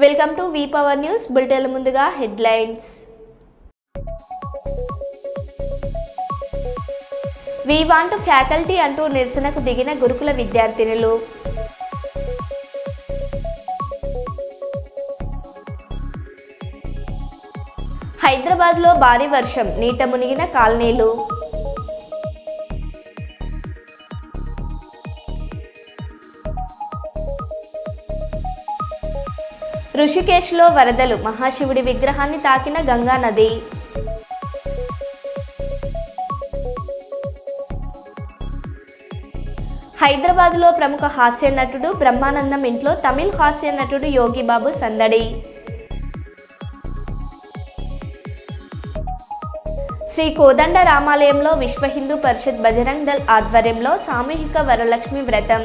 Welcome to V power news bulletin. ముందుగా headlines. We want faculty అంటూ నిరసనకు దిగిన గురుకుల విద్యార్థినులు. హైదరాబాద్లో భారీ వర్షం, నీట మునిగిన కాలనీలు. ఋషికేశ్లో వరదలు, మహాశివుడి విగ్రహాన్ని తాకిన గంగా నది. హైదరాబాద్లో ప్రముఖ హాస్య నటుడు బ్రహ్మానందం ఇంట్లో తమిళ్ హాస్య నటుడు యోగిబాబు సందడి. శ్రీ కోదండ రామాలయంలో విశ్వ హిందూ పరిషత్ బజరంగ్ దళ్ ఆధ్వర్యంలో సామూహిక వరలక్ష్మి వ్రతం.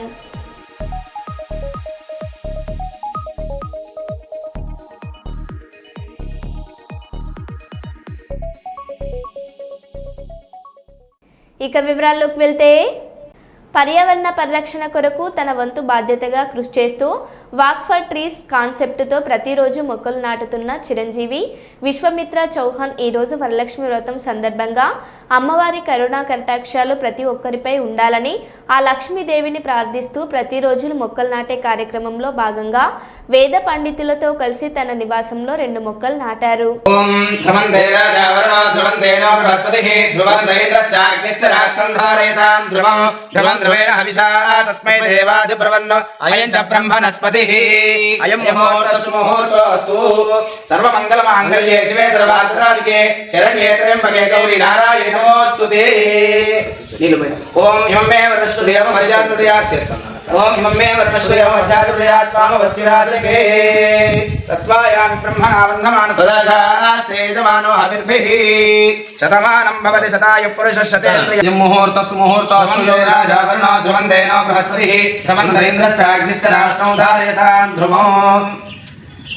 ఇక వివరాల్లోకి వెళ్తే, పర్యావరణ పరిరక్షణ కొరకు తన వంతు బాధ్యతగా కృషి చేస్తూ వాక్ ఫర్ ట్రీస్ కాన్సెప్టుతో ప్రతిరోజు మొక్కలు నాటుతున్న చిరంజీవి విశ్వమిత్ర చౌహాన్ ఈరోజు వరలక్ష్మి వ్రతం సందర్భంగా అమ్మవారి కరుణా కటాక్షాలు ప్రతి ఒక్కరిపై ఉండాలని ఆ లక్ష్మీదేవిని ప్రార్థిస్తూ ప్రతిరోజు మొక్కలు నాటే కార్యక్రమంలో భాగంగా వేద పండితులతో కలిసి తన నివాసంలో 2 మొక్కలు నాటారు. ద్రవేణ హవిషా తస్మై దేవాది ప్రవన్నో అయం చ బ్రహ్మణస్పతిః అయం ముహూర్తస్తు సర్వమంగళ మాంగళ్యే శివే సర్వార్థసాధికే శరణ్యే త్ర్యంబకే గౌరీ నారాయణి నమోస్తుతే. ఓం ఇమం మే వరస్తు దేవ మర్యాదృతయాత్ చేతన ఓం ఇమం మే వరస్తు దేవ మర్యాదృతయాత్ త్వామవస్విరాజకే తత్వాయామి బ్రహ్మణా వందమాన సదా శాస్తే జమానో హవిర్భిః శతమానం భవతి శతాయు పురుష శతేంద్రియ ముహూర్తస్తు ముహూర్తస్తు రాజా వర్ణో ధ్రువందేనో బృహస్పతిః ధ్రువంత ఇంద్రశ్చాగ్నిశ్చ రాష్ట్రం ధారయతాం ధ్రువం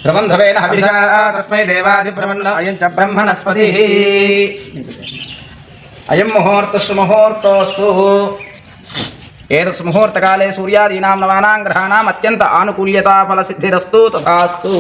ధ్రువం ధ్రువేణ హవిషా తస్మై దేవాది ప్రవన్నో అయం చ బ్రహ్మణస్పతిః అయం ముహూర్తస్తు ముహూర్తోస్తు. ఏతస్ ముహూర్తకాలే సూర్యాదీనాం నవానాం గ్రహాణాం అత్యంత ఆనుకూల్యతా ఫలసిద్ధిరస్తు తథాస్తు.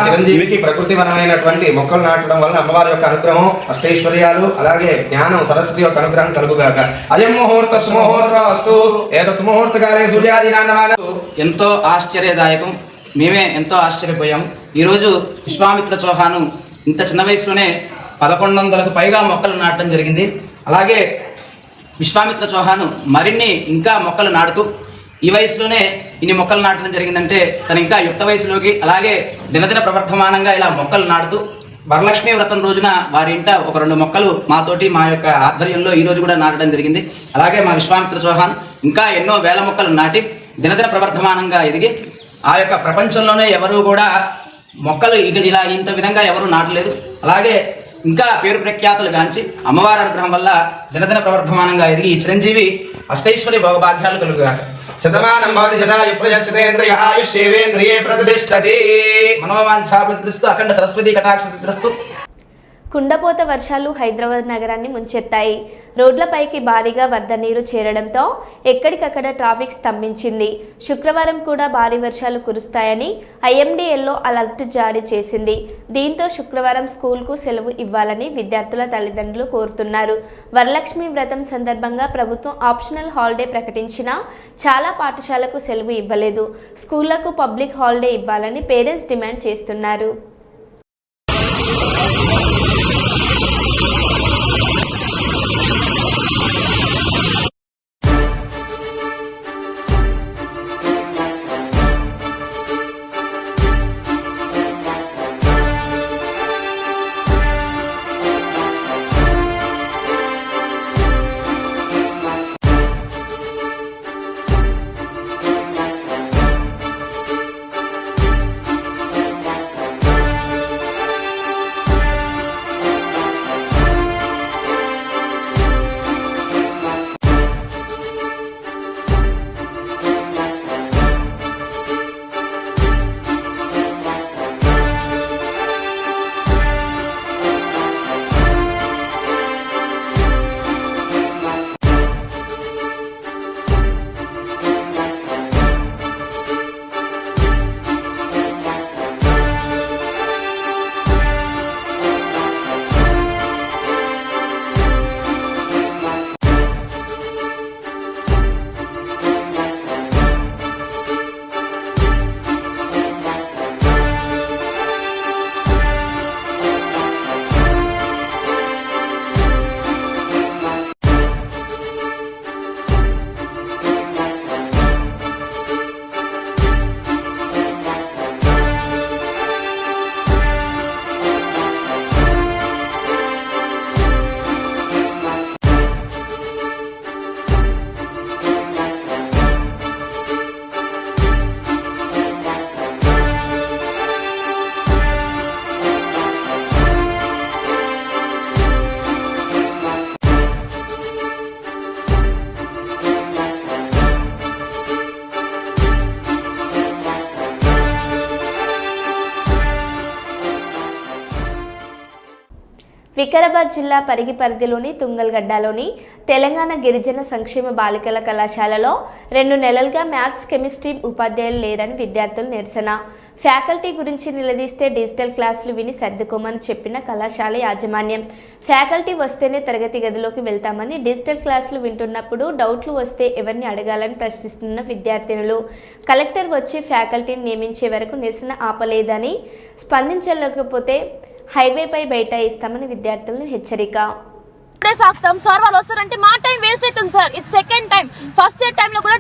చిరంజీవికి ప్రకృతి వనమైనటువంటి మొక్కలు నాటడం వలన అమ్మవారి యొక్క అనుగ్రహం, అష్టైశ్వర్యాలు, అలాగే జ్ఞానం, సరస్వతి యొక్క అనుగ్రహం కలుగుగాక. అయం ముహూర్తస్తు ముహూర్తోస్తు. ఏతత్ ముహూర్తకాలే సూర్యాదీనాం నవానాం. ఎంతో ఆశ్చర్యదాయకం. మేమే ఎంతో ఆశ్చర్యపోయాం. ఈరోజు విశ్వామిత్ర చౌహాను ఇంత చిన్న వయసులోనే 1100కు పైగా మొక్కలు నాటడం జరిగింది. అలాగే విశ్వామిత్ర చౌహాను మరిన్ని ఇంకా మొక్కలు నాటుతూ ఈ వయసులోనే ఇన్ని మొక్కలు నాటడం జరిగిందంటే తను ఇంకా యుక్త వయసులోకి, అలాగే దినదిన ప్రవర్ధమానంగా ఇలా మొక్కలు నాటుతూ వరలక్ష్మి వ్రతం రోజున వారి ఇంట ఒక 2 మొక్కలు మాతోటి మా యొక్క ఆధ్వర్యంలో ఈరోజు కూడా నాటడం జరిగింది. అలాగే మా విశ్వామిత్ర చౌహాన్ ఇంకా ఎన్నో వేల మొక్కలు నాటి దినదిన ప్రవర్ధమానంగా ఎదిగి ఆ యొక్క ప్రపంచంలోనే ఎవరు కూడా మొక్కలు ఇలా ఇంత విధంగా ఎవరు నాటలేదు. అలాగే ఇంకా పేరు ప్రఖ్యాతులు గాంచి అమ్మవారి అనుగ్రహం వల్ల దినదిన ప్రవర్ధమానంగా ఎదిగి ఈ చిరంజీవి అష్టైశ్వర్య భోగభాగ్యాలు కలుగుగాక. శతమానం భవతి శతాయు పురుషేంద్రియ ఆయుష్యేంద్రియే ప్రతిష్టతి. మనోవాంఛాఫలసిద్ధిరస్తు అఖండ సరస్వతి కటాక్ష సిద్ధిరస్తు. కుండపోత వర్షాలు హైదరాబాద్ నగరాన్ని ముంచెత్తాయి. రోడ్లపైకి భారీగా వరద నీరు చేరడంతో ఎక్కడికక్కడ ట్రాఫిక్ స్తంభించింది. శుక్రవారం కూడా భారీ వర్షాలు కురుస్తాయని ఐఎండీ ఎల్లో అలర్ట్ జారీ చేసింది. దీంతో శుక్రవారం స్కూల్కు సెలవు ఇవ్వాలని విద్యార్థుల తల్లిదండ్రులు కోరుతున్నారు. వరలక్ష్మి వ్రతం సందర్భంగా ప్రభుత్వం ఆప్షనల్ హాలిడే ప్రకటించినా చాలా పాఠశాలకు సెలవు ఇవ్వలేదు. స్కూళ్లకు పబ్లిక్ హాలిడే ఇవ్వాలని పేరెంట్స్ డిమాండ్ చేస్తున్నారు. వికారాబాద్ జిల్లా పరిగి పరిధిలోని తుంగల్గడ్డలోని తెలంగాణ గిరిజన సంక్షేమ బాలికల కళాశాలలో 2 నెలలుగా మ్యాథ్స్ కెమిస్ట్రీ ఉపాధ్యాయులు లేరని విద్యార్థులు నిరసన. ఫ్యాకల్టీ గురించి నిలదీస్తే డిజిటల్ క్లాసులు విని సర్దుకోమని చెప్పిన కళాశాల యాజమాన్యం. ఫ్యాకల్టీ వస్తేనే తరగతి గదిలోకి వెళ్తామని, డిజిటల్ క్లాసులు వింటున్నప్పుడు డౌట్లు వస్తే ఎవరిని అడగాలని ప్రశ్నిస్తున్న విద్యార్థినులు. కలెక్టర్ వచ్చి ఫ్యాకల్టీని నియమించే వరకు నిరసన ఆపలేదని, స్పందించలేకపోతే హైవేపై బైఠాయిస్తామని విద్యార్థులను హెచ్చరిక. సాగుతాం సార్, వాళ్ళు వస్తారంటే మా టైం వేస్ట్ అవుతుంది సార్. ఇది సెకండ్ టైం. ఫస్ట్ ఇయర్ టైంలో కూడా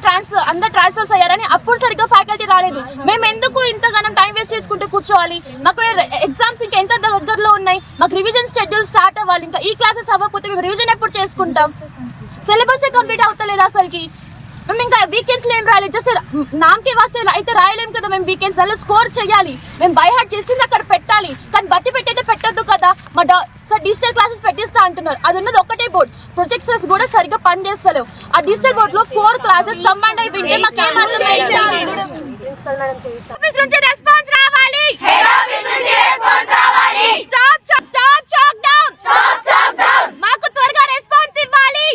అందరు ట్రాన్స్ఫర్స్ అయ్యారని అప్పుడు సరిగ్గా ఫ్యాకల్టీ రాలేదు. మేము ఎందుకు ఇంతగానం టైం వేస్ట్ చేసుకుంటూ కూర్చోవాలి? మాకు ఎగ్జామ్స్ ఇంకా ఎంత దగ్గరలో ఉన్నాయి, మాకు రివిజన్ షెడ్యూల్ స్టార్ట్ అవ్వాలి. ఇంకా ఈ క్లాసెస్ అవ్వకపోతే మేము రివిజన్ ఎప్పుడు చేసుకుంటాం? సిలబస్ కంప్లీట్ అవుతలేదు అసలుకి. మేము ఇంకా వీకెండ్స్ లో ఏం రాయలేదు, జస్ట్ నామకే వాస్తే అయితే రాయలేము కదా. మేము వీకెండ్స్ అలా స్కోర్ చేయాలి, మేము బై హార్ట్ చేసింది అక్కడ పెట్టాలి. కానీ బట్టి పెట్టయితే పెట్టద్దు కదా. మా సార్ డిజిటల్ క్లాసెస్ పెట్టిస్తా అంటున్నారు, అది ఉన్నది ఒకటే బోర్డ్. ప్రొజెక్టర్స్ కూడా సరిగ్గా పని చేస్తలేవు. ఆ డిజిటల్ బోర్డ్ లో 4 క్లాసెస్ కంబైండ్ అయిపోయింది. మాకేం రెస్పాన్స్ రావాలి. మాకు త్వరగా రెస్పాన్స్ ఇవ్వాలి.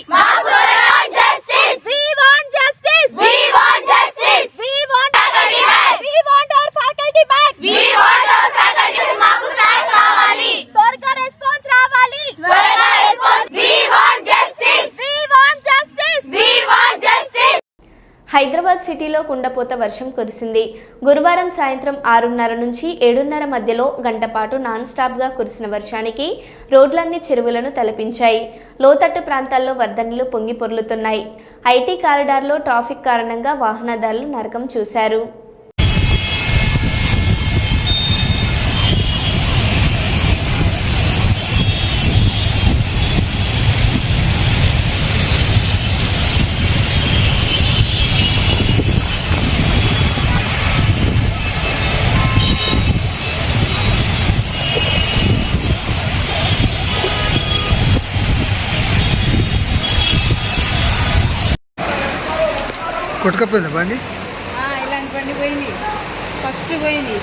హైదరాబాద్ సిటీలో కుండపోత వర్షం కురిసింది. గురువారం సాయంత్రం 6:30 నుంచి 7:30 మధ్యలో గంట పాటు నాన్ స్టాప్గా కురిసిన వర్షానికి రోడ్లన్నీ చెరువులను తలపించాయి. లోతట్టు ప్రాంతాల్లో వరద నీళ్లు పొంగి పొర్లుతున్నాయి. ఐటీ కారిడార్లో ట్రాఫిక్ కారణంగా వాహనదారులు నరకం చూశారు. కొట్టుకపోయిందా బండి? ఇలాంటి బండి పోయింది, ఫస్ట్ పోయింది.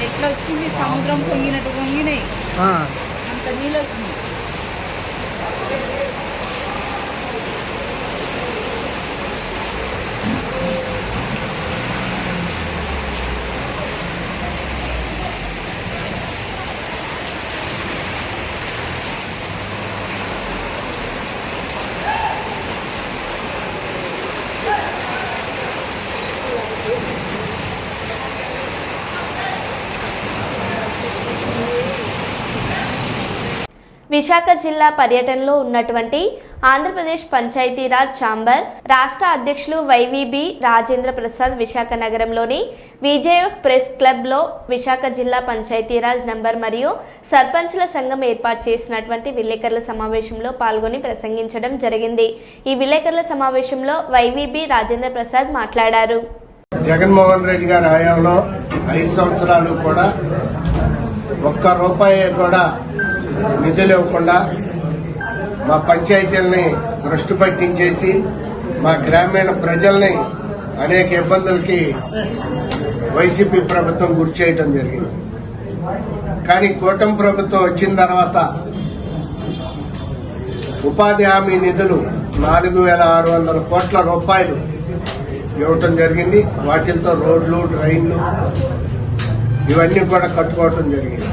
ఎట్లా వచ్చింది? సముద్రం పొంగినట్టు పొంగినాయి, అంత నీళ్ళు వచ్చింది. విశాఖ జిల్లా పర్యటనలో ఉన్నటువంటి ఆంధ్రప్రదేశ్ పంచాయతీరాజ్ ఛాంబర్ రాష్ట్ర అధ్యక్షులు వైవీబీ రాజేంద్ర ప్రసాద్ విశాఖ నగరంలోని విజేఎఫ్ ప్రెస్ క్లబ్లో విశాఖ జిల్లా పంచాయతీరాజ్ నంబర్ మరియు సర్పంచ్ల సంఘం ఏర్పాటు చేసినటువంటి విలేకరుల సమావేశంలో పాల్గొని ప్రసంగించడం జరిగింది. ఈ విలేకరుల సమావేశంలో వైవీబీ రాజేంద్ర ప్రసాద్ మాట్లాడారు. జగన్మోహన్ రెడ్డి గారి హయాంలో 5 సంవత్సరాలు కూడా ₹1 కూడా నిధులు ఇవ్వకుండా మా పంచాయతీలని భ్రష్టు పట్టించేసి మా గ్రామీణ ప్రజల్ని అనేక ఇబ్బందులకి వైసీపీ ప్రభుత్వం గురి చేయడం జరిగింది. కానీ కూటమి ప్రభుత్వం వచ్చిన తర్వాత ఉపాధి హామీ నిధులు 4,600 కోట్ల రూపాయలు ఇవ్వటం జరిగింది. వాటితో రోడ్లు, డ్రైన్లు ఇవన్నీ కూడా కట్టుకోవటం జరిగింది.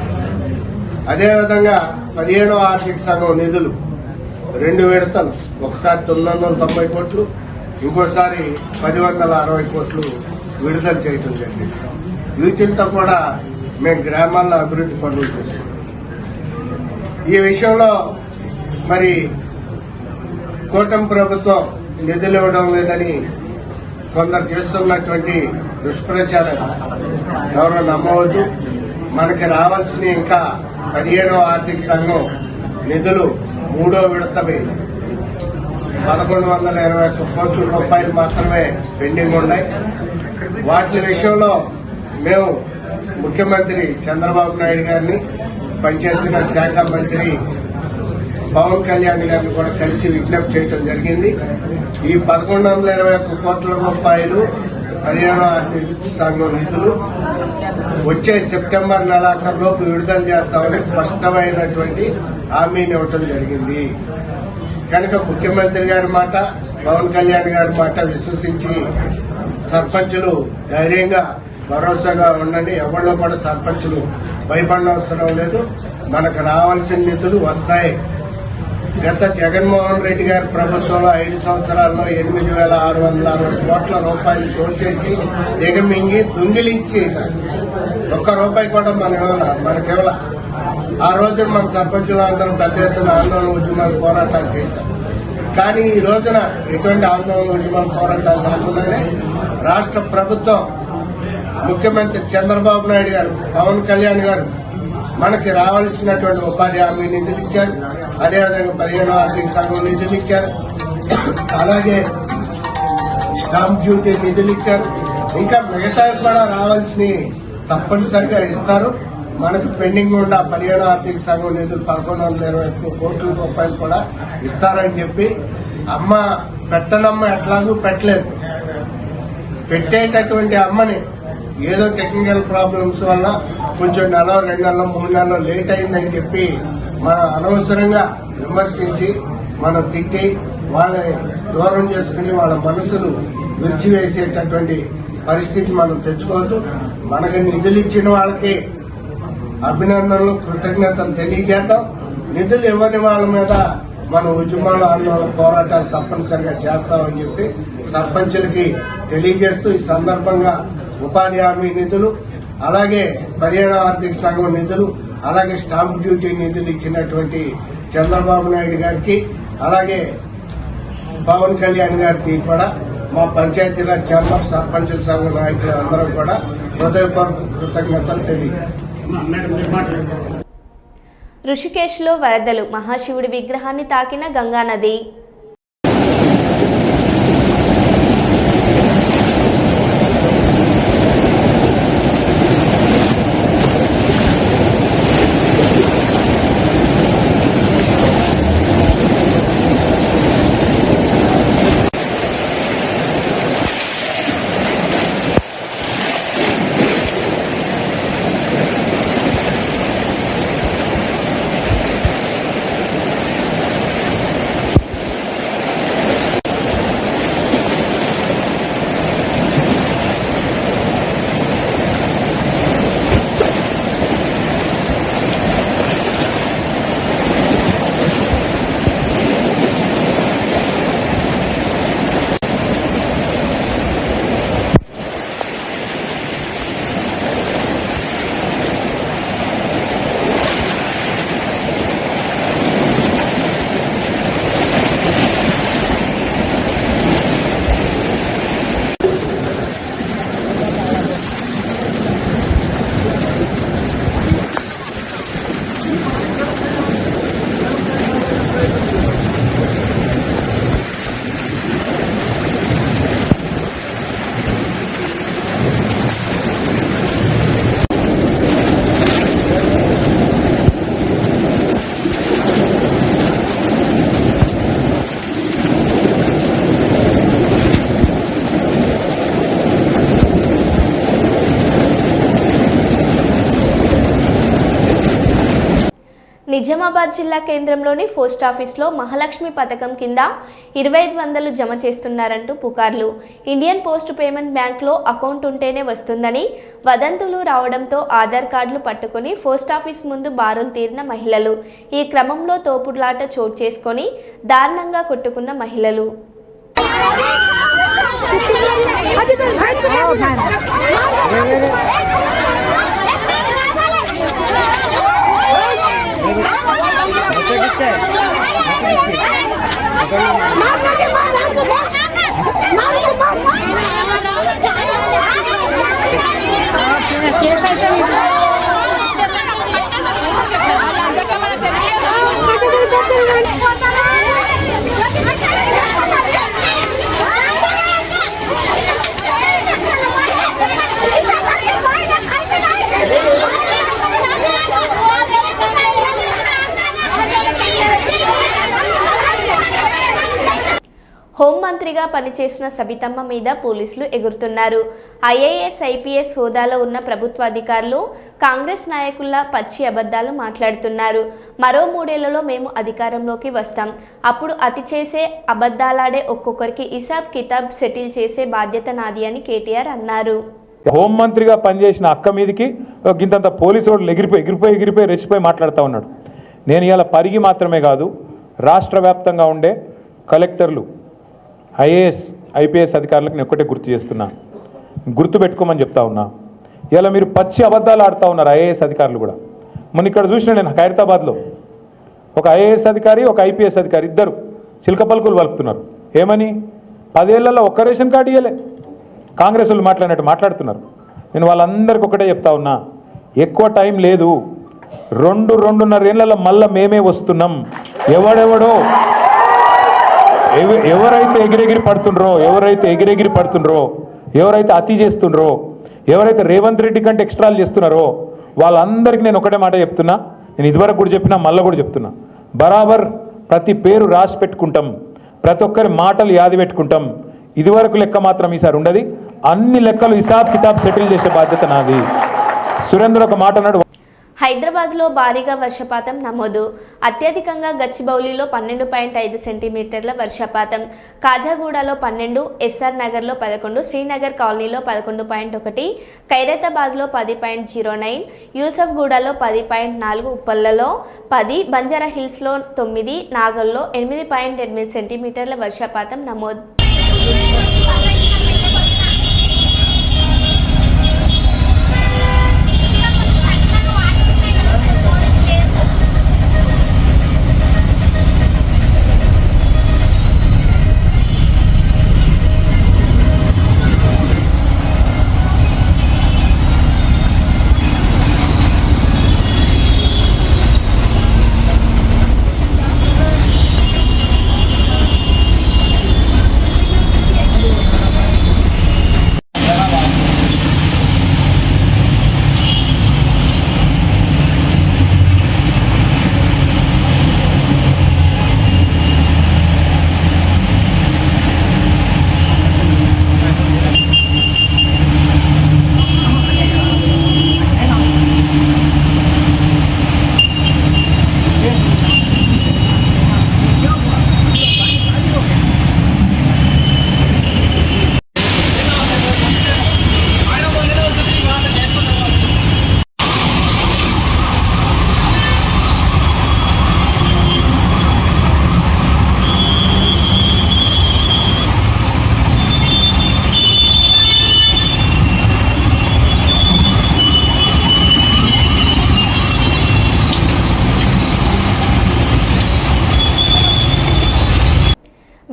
అదేవిధంగా 15వ ఆర్థిక సంఘం నిధులు 2 విడతలు, ఒకసారి 990 కోట్లు, ఇంకోసారి 1,160 కోట్లు విడుదల చేయటం జరిగింది. వీటితో కూడా మేము గ్రామాల్లో అభివృద్ధి పనులు చేస్తున్నాం. ఈ విషయంలో మరి కూటమి ప్రభుత్వం నిధులు ఇవ్వడం లేదని కొందరు చేస్తున్నటువంటి దుష్ప్రచారం ఎవరో నమ్మవద్దు. మనకి రావాల్సిన ఇంకా 15వ ఆర్థిక సంఘం నిధులు 3వ విడతవి 1,121 కోట్ల రూపాయలు మాత్రమే పెండింగ్ ఉన్నాయి. వాటి విషయంలో మేము ముఖ్యమంత్రి చంద్రబాబు నాయుడు గారిని, పంచాయతీరాజ్ శాఖ మంత్రి పవన్ కళ్యాణ్ గారిని కూడా కలిసి విజ్ఞప్తి చేయడం జరిగింది. ఈ 1,121 కోట్ల రూపాయలు 15వ ఆర్థిక సంఘం నిధులు వచ్చే సెప్టెంబర్ నెలాఖరులోపు విడుదల చేస్తామని స్పష్టమైనటువంటి హామీని ఇవ్వటం జరిగింది. కనుక ముఖ్యమంత్రి గారి మాట, పవన్ కళ్యాణ్ గారి మాట విశ్వసించి సర్పంచులు ధైర్యంగా భరోసాగా ఉండండి. ఎవరిలో కూడా సర్పంచులు భయపడనవసరం లేదు. మనకు రావాల్సిన నిధులు వస్తాయి. గత జగన్మోహన్ రెడ్డి గారి ప్రభుత్వంలో 5 సంవత్సరాల్లో 8,660 కోట్ల రూపాయలు దోచేసి దిగమింగి దొంగిలించి ఒక్క రూపాయి కూడా మనకివ్వాల. ఆ రోజు మన సర్పంచులు అందరం పెద్ద ఎత్తున ఆందోళన ఉద్యమాలు పోరాటాలు చేశాం. కానీ ఈ రోజున ఎటువంటి ఆందోళన ఉద్యమాలు పోరాటాలు కాకుండానే రాష్ట్ర ప్రభుత్వం, ముఖ్యమంత్రి చంద్రబాబు నాయుడు గారు, పవన్ కళ్యాణ్ గారు మనకి రావాల్సినటువంటి ఉపాధి హామీ నిధులు ఇచ్చారు. అదేవిధంగా 15వ ఆర్థిక సంఘం నిధులు ఇచ్చారు. అలాగే స్టాంప్ డ్యూటీ నిధులు ఇచ్చారు. ఇంకా మిగతా కూడా రావాల్సినవి తప్పనిసరిగా ఇస్తారు. మనకు పెండింగ్ ఉన్న 15వ ఆర్థిక సంఘం నిధులు 1120 కోట్ల రూపాయలు కూడా ఇస్తారని చెప్పి, అమ్మ పెట్టనమ్మ ఎట్లాగూ పెట్టలేదు. పెట్టేటటువంటి అమ్మని ఏదో టెక్నికల్ ప్రాబ్లమ్స్ వల్ల కొంచెం 1 నెల 2 నెలలు 3 నెలలు లేట్ అయిందని చెప్పి మనం అనవసరంగా విమర్శించి మనం తిట్టి వాళ్ళని దూరం చేసుకుని వాళ్ళ మనసులు విరిచివేసేటటువంటి పరిస్థితి మనం తెచ్చుకోవద్దు. మనకి నిధులు ఇచ్చిన వాళ్ళకి అభినందనలు, కృతజ్ఞతలు తెలియజేద్దాం. నిధులు ఇవ్వని వాళ్ళ మీద మన ఉద్యమాలు, ఆందోళన, పోరాటాలు తప్పనిసరిగా చేస్తామని చెప్పి సర్పంచులకి తెలియజేస్తూ ఈ సందర్భంగా ఉపాధి హామీ నిధులు, అలాగే 15వ ఆర్థిక సంఘం నిధులు, అలాగే స్టాంప్ డ్యూటీ నిధులు ఇచ్చినటువంటి చంద్రబాబు నాయుడు గారికి, అలాగే పవన్ కళ్యాణ్ గారికి కూడా మా పంచాయతీరాజ్ ఛాంబర్ సర్పంచుల సంఘం నాయకులు అందరం కూడా హృదయపూర్వక కృతజ్ఞతలు తెలియజేస్తాం. ఋషికేశ్లో వరదలు, మహాశివుడి విగ్రహాన్ని తాకిన గంగానది. నిజామాబాద్ జిల్లా కేంద్రంలోని పోస్ట్ ఆఫీస్లో మహాలక్ష్మి పథకం కింద 2500 జమ చేస్తున్నారంటూ పుకార్లు. ఇండియన్ పోస్ట్ పేమెంట్ బ్యాంక్లో అకౌంట్ ఉంటేనే వస్తుందని వదంతులు రావడంతో ఆధార్ కార్డులు పట్టుకుని పోస్ట్ ఆఫీస్ ముందు బారులు తీరిన మహిళలు. ఈ క్రమంలో తోపుడులాట చోటు చేసుకొని దారుణంగా కొట్టుకున్న మహిళలు. హోంమంత్రిగా పనిచేసిన సబితమ్మ మీద పోలీసులు ఎగురుతున్నారు. ఐఏఎస్ ఐపీఎస్ హోదాలో ఉన్న ప్రభుత్వ అధికారులు కాంగ్రెస్ నాయకుల పచ్చి అబద్ధాలు మాట్లాడుతున్నారు. మరో 3 ఏళ్లలో మేము అధికారంలోకి వస్తాం, అప్పుడు అతి చేసే అబద్ధాలాడే ఒక్కొక్కరికి హిసాబ్ కితాబ్ సెటిల్ చేసే బాధ్యత నాది అని కేటీఆర్ అన్నారు. హోంమంత్రిగా పనిచేసిన అక్క మీదకి గింతంత పోలీసు వాళ్ళు ఎగిరిపోయి రెచ్చిపోయి మాట్లాడుతూ ఉన్నాడు. నేను ఇలా పరిగి మాత్రమే కాదు, రాష్ట్ర వ్యాప్తంగా ఉండే కలెక్టర్లు, ఐఏఎస్ ఐపీఎస్ అధికారులకు నేను ఒక్కటే గుర్తు చేస్తున్నా, గుర్తుపెట్టుకోమని చెప్తా ఉన్నా. ఇలా మీరు పచ్చి అబద్ధాలు ఆడుతూ ఉన్నారు ఐఏఎస్ అధికారులు కూడా. మొన్న ఇక్కడ చూసిన నేను ఖైరతాబాద్లో ఒక ఐఏఎస్ అధికారి, ఒక ఐపీఎస్ అధికారి ఇద్దరు చిలక పలుకులు వలుపుతున్నారు. ఏమని? 10 ఏళ్లలో ఒక్క రేషన్ కార్డు ఇవ్వలే. కాంగ్రెస్ వాళ్ళు మాట్లాడినట్టు మాట్లాడుతున్నారు. నేను వాళ్ళందరికీ ఒకటే చెప్తా ఉన్నా, ఎక్కువ టైం లేదు, 2-2.5 ఏళ్లలో మళ్ళీ మేమే వస్తున్నాం. ఎవరైతే ఎగిరెగిరి పడుతుండ్రో, ఎవరైతే అతి చేస్తుండ్రో, ఎవరైతే రేవంత్ రెడ్డి కంటే ఎక్స్ట్రాలు చేస్తున్నారో వాళ్ళందరికీ నేను ఒకటే మాట చెప్తున్నా. నేను ఇదివరకు కూడా చెప్పినా, మళ్ళీ కూడా చెప్తున్నా, బరాబర్ ప్రతి పేరు రాసి పెట్టుకుంటాం, ప్రతి ఒక్కరి మాటలు యాది పెట్టుకుంటాం. ఇదివరకు లెక్క మాత్రం ఈసారి ఉండదు. అన్ని లెక్కలు హిసాబ్ కితాబ్ సెటిల్ చేసే బాధ్యత నాది. సురేంద్ర ఒక మాట అన్నాడు. హైదరాబాద్లో భారీగా వర్షపాతం నమోదు. అత్యధికంగా గచ్చిబౌలిలో 12.5 సెంటీమీటర్ల వర్షపాతం, కాజాగూడలో 12, ఎస్ఆర్ నగర్లో 11, శ్రీనగర్ కాలనీలో 11.1, ఖైరతాబాద్లో 10.09, యూసఫ్గూడలో 10.4, ఉప్పల్లలో 10, బంజారా హిల్స్లో 9, నాగల్లో 8.8 సెంటీమీటర్ల వర్షపాతం నమోదు.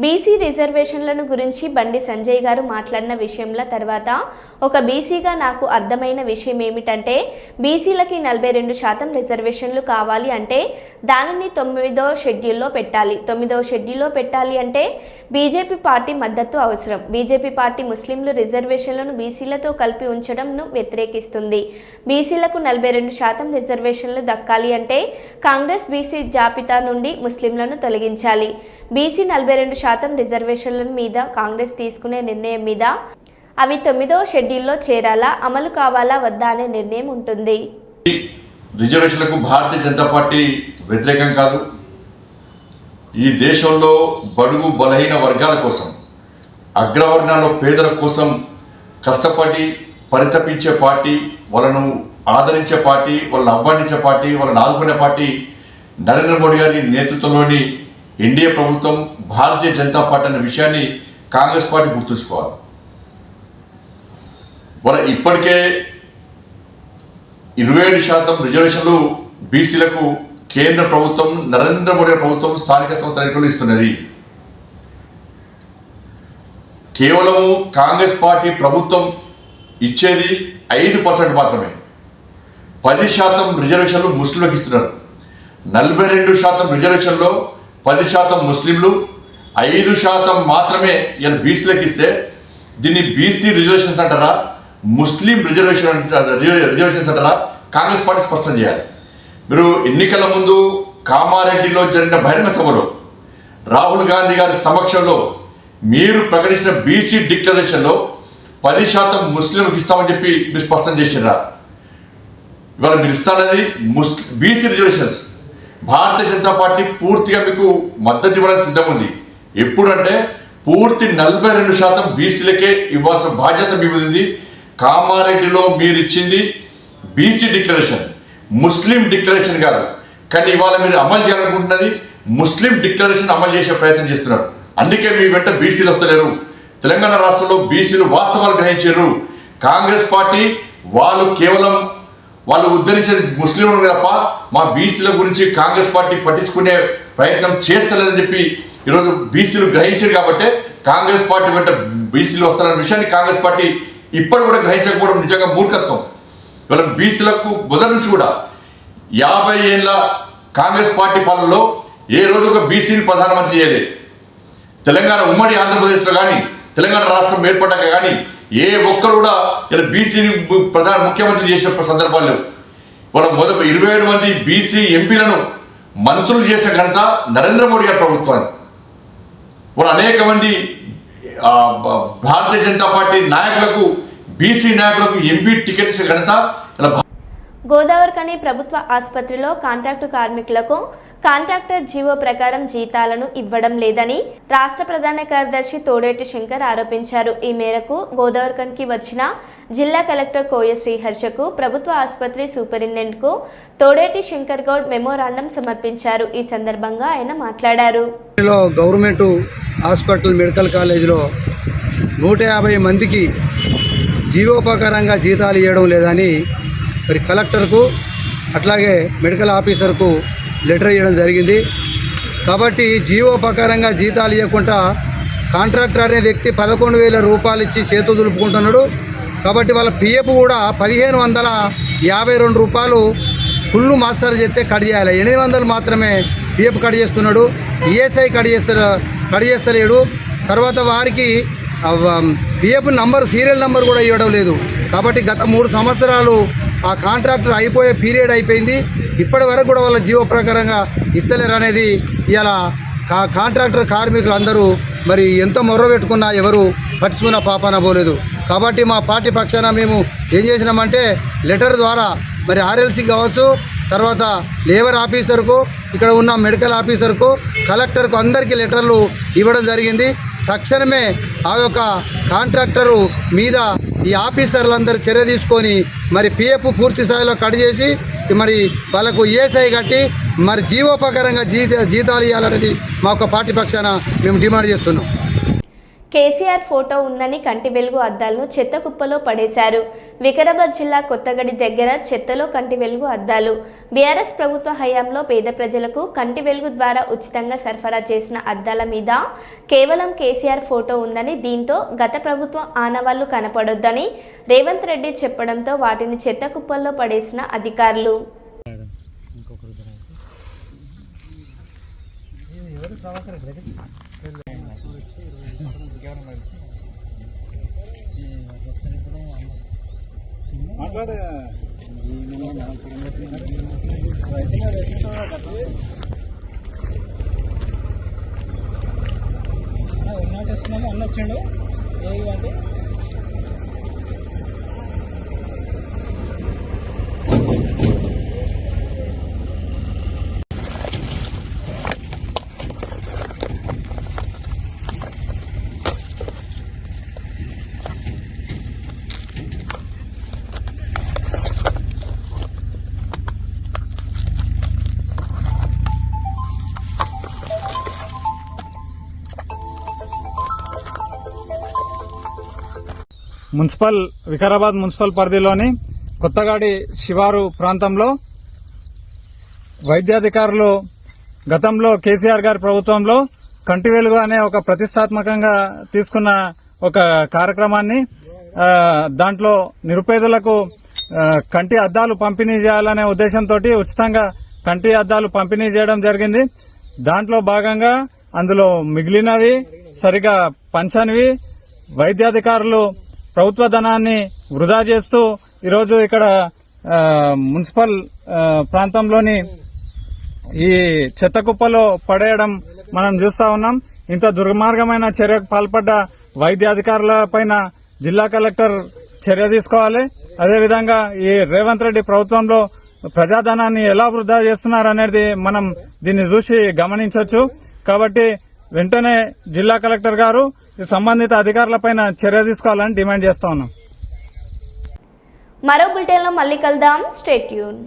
బీసీ రిజర్వేషన్లను గురించి బండి సంజయ్ గారు మాట్లాడిన విషయంలో తర్వాత ఒక బీసీగా నాకు అర్థమైన విషయం ఏమిటంటే, బీసీలకి 42% రిజర్వేషన్లు కావాలి అంటే దానిని 9వ షెడ్యూల్లో పెట్టాలి. 9వ షెడ్యూల్లో పెట్టాలి అంటే బీజేపీ పార్టీ మద్దతు అవసరం. బీజేపీ పార్టీ ముస్లింలు రిజర్వేషన్లను బీసీలతో కలిపి ఉంచడంను వ్యతిరేకిస్తుంది. బీసీలకు 42% రిజర్వేషన్లు దక్కాలి అంటే కాంగ్రెస్ బీసీ జాబితా నుండి ముస్లింలను తొలగించాలి. బీసీ 42% రిజర్వేషన్ల మీద కాంగ్రెస్ తీసుకునే నిర్ణయం మీద అవి 9వ షెడ్యూల్లో చేరాలా, అమలు కావాలా వద్దా అనే నిర్ణయం ఉంటుంది. రిజర్వేషన్లకు భారతీయ జనతా పార్టీ వ్యతిరేకం కాదు. ఈ దేశంలో బడుగు బలహీన వర్గాల కోసం, అగ్రవర్ణాల్లో పేదల కోసం కష్టపడి పరితపించే పార్టీ, వాళ్ళను ఆదరించే పార్టీ, వాళ్ళని అవ్వాడించే పార్టీ, వాళ్ళని ఆదుకునే పార్టీ నరేంద్ర మోడీ గారి నేతృత్వంలోని ఎన్డీఏ ప్రభుత్వం, భారతీయ జనతా పార్టీ అనే విషయాన్ని కాంగ్రెస్ పార్టీ గుర్తుంచుకోవాలి. వాళ్ళ ఇప్పటికే 27% రిజర్వేషన్లు బీసీలకు కేంద్ర ప్రభుత్వం, నరేంద్ర మోడీ ప్రభుత్వం స్థానిక సంస్థల ఎన్నికలు ఇస్తున్నది. కేవలము కాంగ్రెస్ పార్టీ ప్రభుత్వం ఇచ్చేది 5% మాత్రమే. 10% రిజర్వేషన్లు ముస్లింలకు ఇస్తున్నారు. 42% రిజర్వేషన్లో 10% ముస్లింలు, 5% మాత్రమే ఇలా బీసీలకు ఇస్తే దీన్ని బీసీ రిజర్వేషన్స్ అంటారా, ముస్లిం రిజర్వేషన్స్ అంటారా? కాంగ్రెస్ పార్టీ స్పష్టం చేయాలి. మీరు ఎన్నికల ముందు కామారెడ్డిలో జరిగిన బహిరంగ సభలో రాహుల్ గాంధీ గారి సమక్షంలో మీరు ప్రకటించిన బీసీ డిక్లరేషన్లో 10% ముస్లింలకు ఇస్తామని చెప్పి మీరు స్పష్టం చేసిర్రా? ఇవాళ మీరు ఇస్తానది BC reservations. Bharatiya Janata party పూర్తిగా మీకు మద్దతు ఇవ్వడానికి సిద్ధం ఉంది. ఎప్పుడంటే పూర్తి 42% బీసీలకే ఇవ్వాల్సిన బాధ్యత మీ మీద ఉంది. కామారెడ్డిలో మీరు ఇచ్చింది బీసీ డిక్లరేషన్, ముస్లిం డిక్లరేషన్ కాదు. కానీ ఇవాళ మీరు అమలు చేయాలనుకుంటున్నది ముస్లిం డిక్లరేషన్ అమలు చేసే ప్రయత్నం చేస్తున్నారు. అందుకే మీ వెంట బీసీలు వస్తలేరు. తెలంగాణ రాష్ట్రంలో బీసీలు వాస్తవాలు గ్రహించారు. కాంగ్రెస్ పార్టీ వాళ్ళు కేవలం వాళ్ళు ఉద్ధరించేది ముస్లింలు తప్ప మా బీసీల గురించి కాంగ్రెస్ పార్టీ పట్టించుకునే ప్రయత్నం చేస్తలేదని చెప్పి ఈరోజు బీసీలు గ్రహించారు. కాబట్టి కాంగ్రెస్ పార్టీ వెంట బీసీలు వస్తారన్న విషయాన్ని కాంగ్రెస్ పార్టీ ఇప్పటి కూడా గ్రహించకపోవడం నిజంగా మూర్ఖత్వం. ఇవాళ బీసీలకు మొదటి నుంచి కూడా 50 ఏళ్ళ కాంగ్రెస్ పార్టీ పాలనలో ఏ రోజు ఒక బీసీని ప్రధానమంత్రి చేయలేదు. తెలంగాణ ఉమ్మడి ఆంధ్రప్రదేశ్లో కానీ తెలంగాణ రాష్ట్రం ఏర్పడ్డాక కానీ ఏ ఒక్కరు కూడా ఇలా బీసీని ప్రధాన ముఖ్యమంత్రి చేసే సందర్భాలు లేవు. వాళ్ళ 27 మంది బీసీ ఎంపీలను మంత్రులు చేసిన ఘనత నరేంద్ర మోడీ గారి ప్రభుత్వాన్ని. వాళ్ళు అనేక మంది భారతీయ జనతా పార్టీ నాయకులకు బీసీ నాయకులకు ఎంపీ టికెట్స్ ఘనత ఇలా. గోదావరికని ప్రభుత్వ ఆసుపత్రిలో కాంట్రాక్టు కార్మికులకు కాంట్రాక్టర్ జీవో ప్రకారం జీతాలను ఇవ్వడం లేదని రాష్ట్ర ప్రధాన కార్యదర్శి తోడేటి శంకర్ ఆరోపించారు. ఈ మేరకు గోదావరికనికి వచ్చిన జిల్లా కలెక్టర్ కోయ శ్రీహర్షకు ప్రభుత్వ ఆసుపత్రి సూపరింటెండెంట్కు తోడేటి శంకర్ గౌడ్ మెమోరాండం సమర్పించారు. ఈ సందర్భంగా ఆయన మాట్లాడారు. గవర్నమెంట్ హాస్పిటల్ మెడికల్ కాలేజీలో 150 మందికి జీవోపకారంగా జీతాలు ఇవ్వడం లేదని మరి కలెక్టర్కు అట్లాగే మెడికల్ ఆఫీసర్కు లెటర్ ఇవ్వడం జరిగింది. కాబట్టి జీవోపకారంగా జీతాలు ఇవ్వకుండా కాంట్రాక్టర్ అనే వ్యక్తి 11,000 రూపాయలు ఇచ్చి చేతులు దులుపుకుంటున్నాడు. కాబట్టి వాళ్ళ పిఎఫ్ కూడా 1,552 రూపాయలు ఫుల్ మాస్టర్ చేస్తే కట్ చేయాలి. 800 మాత్రమే పిఎఫ్ కట్ చేస్తున్నాడు. ఈఎస్ఐ కట్ చేస్తలేడు. తర్వాత వారికి పిఎఫ్ నంబర్ సీరియల్ నెంబర్ కూడా ఇవ్వడం లేదు. కాబట్టి గత 3 సంవత్సరాలు ఆ కాంట్రాక్టర్ అయిపోయే పీరియడ్ అయిపోయింది. ఇప్పటి వరకు కూడా వాళ్ళ జీవో ప్రకారంగా ఇస్తలేరు అనేది ఇలా కాంట్రాక్టర్ కార్మికులు అందరూ మరి ఎంత మొర్ర పెట్టుకున్నా ఎవరు పట్టించుకున్న పాపాన పోలేదు. కాబట్టి మా పార్టీ పక్షాన మేము ఏం చేసినామంటే లెటర్ ద్వారా మరి ఆర్ఎల్సీ కావచ్చు, తర్వాత లేబర్ ఆఫీసర్కు, ఇక్కడ ఉన్న మెడికల్ ఆఫీసర్కు, కలెక్టర్కు అందరికీ లెటర్లు ఇవ్వడం జరిగింది. తక్షణమే ఆ యొక్క కాంట్రాక్టరు మీద ఈ ఆఫీసర్లందరూ చర్య తీసుకొని మరి పిఎఫ్ పూర్తి స్థాయిలో కట్ చేసి మరి వాళ్ళకు ఈఎస్ఐ కట్టి మరి జీవోపకారంగా జీతాలు ఇవ్వాలనేది మా యొక్క పార్టీ పక్షాన మేము డిమాండ్ చేస్తున్నాం. కేసీఆర్ ఫోటో ఉందని కంటి వెలుగు అద్దాలను చెత్త కుప్పలో పడేశారు. వికారాబాద్ జిల్లా కొత్తగడి దగ్గర చెత్తలో కంటి వెలుగు అద్దాలు. బీఆర్ఎస్ ప్రభుత్వ హయాంలో పేద ప్రజలకు కంటి వెలుగు ద్వారా ఉచితంగా సరఫరా చేసిన అద్దాల మీద కేవలం కేసీఆర్ ఫోటో ఉందని, దీంతో గత ప్రభుత్వం ఆనవాళ్లు కనపడొద్దని రేవంత్ రెడ్డి చెప్పడంతో వాటిని చెత్త కుప్పల్లో పడేసిన అధికారులు. అన్నొచ్చిండు అంటే వికారాబాద్ మున్సిపల్ పరిధిలోని కొత్తగాడి శివారు ప్రాంతంలో వైద్యాధికారులు గతంలో కేసీఆర్ గారి ప్రభుత్వంలో కంటి వెలుగు అనే ఒక ప్రతిష్టాత్మకంగా తీసుకున్న ఒక కార్యక్రమాన్ని దాంట్లో నిరుపేదలకు కంటి అద్దాలు పంపిణీ చేయాలనే ఉద్దేశంతో ఉచితంగా కంటి అద్దాలు పంపిణీ చేయడం జరిగింది. దాంట్లో భాగంగా అందులో మిగిలినవి సరిగా పంచనివి వైద్యాధికారులు ప్రభుత్వ ధనాన్ని వృధా చేస్తూ ఈరోజు ఇక్కడ మున్సిపల్ ప్రాంతంలోని ఈ చెత్త కుప్పలో పడేయడం మనం చూస్తా ఉన్నాం. ఇంత దుర్మార్గమైన చర్యకు పాల్పడ్డ వైద్య అధికారుల పైన జిల్లా కలెక్టర్ చర్య తీసుకోవాలి. అదేవిధంగా ఈ రేవంత్ రెడ్డి ప్రభుత్వంలో ప్రజాధనాన్ని ఎలా వృధా చేస్తున్నారనేది మనం దీన్ని చూసి గమనించవచ్చు. కాబట్టి వెంటనే జిల్లా కలెక్టర్ గారు సంబంధిత అధికారులపైన చర్య తీసుకోవాలని డిమాండ్ చేస్తా ఉన్నాం. మరో బులెటిన్లో మళ్ళీ కలుద్దాం. Stay tune.